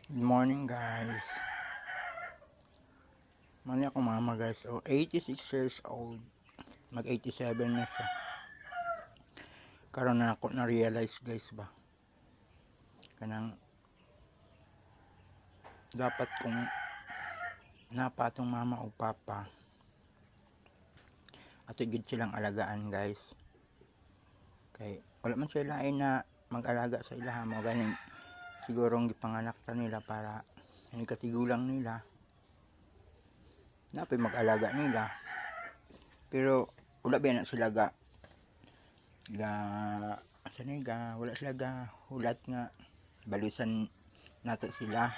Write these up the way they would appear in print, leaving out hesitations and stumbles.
Good morning guys. Mali ako mama guys. 86 years old. Mag 87 na siya. Karon na ako na realize guys ba. Kanang dapat kung napatong mama o papa ato gid silang alagaan guys. Kay wala man sila ay na mag-alaga sa ilaha mo ganing sigurong gipanganak ta nila para ang katigulang nila napay mag-alaga nila. Pero wala ba na sila ga saniga, wala sila ga hulat nga balusan nato sila.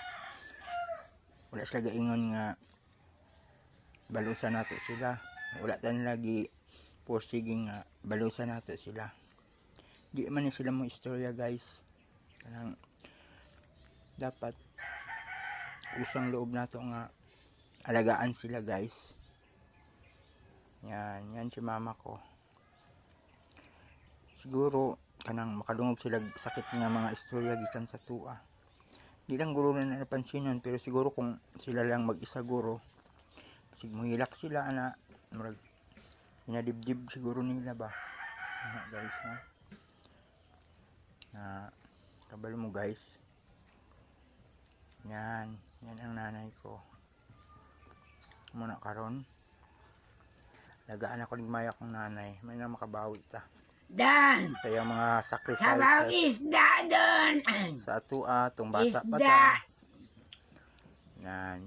Wala sila ga ingon nga balusan nato sila. Wala tan lagi postiging nga balusan nato sila. Di man ni sila mo istorya guys. Kanang dapat usang loob nato nga alagaan sila guys. Yan si mama ko. Siguro kanang makadungog sila sakit nga mga istorya gikan sa tua. Di lang guro na napansinan pero siguro kung sila lang mag-isa guro sig muhilak sila ana murag inadibdib siguro nila ba. Guys kabalo mo guys. Yan ang nanay ko. Muna karon lagaan ako ligmaya kong nanay may na makabawi ta Dan! kaya mga sacrifices Sabaw isda doon! sa atua tong bata pa Isda! ta.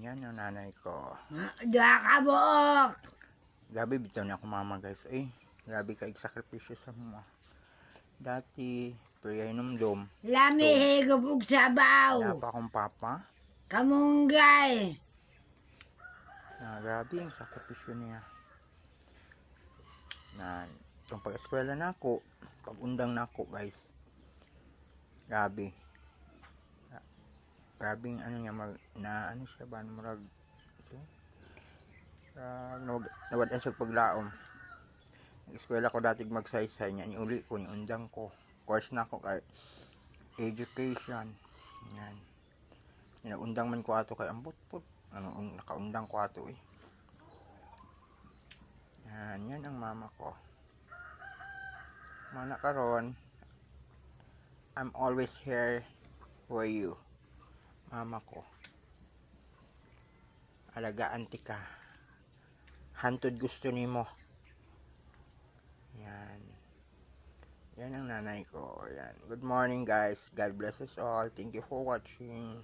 Yan ang nanay ko. Dua ka buok! Gabi bitaw na ako mama guys. Grabe ka sakripisyo sa mga. Dati pero inumdom Lami higupog sabaw! wala pa akong papa. Kamunggay! Grabe yung sakripisyo niya. Itong pag-eskwela na ako, pag-undang na ako guys. Grabe yung ano niya ano siya ba murag nawadan siya paglaom. Nag-eskwela ko dati magsaysay niya, niuli ko, niundang ko. Course na ako kay education. Yan. Nag-undang man ko ato kay ambot po. Nakaundang ko ato Yan ang mama ko. Mana karon, I'm always here for you. Mama ko. Alagaan ti ka. Hantod gusto nimo. Yan ang nanay ko. Yan. Good morning guys. God bless us all. Thank you for watching.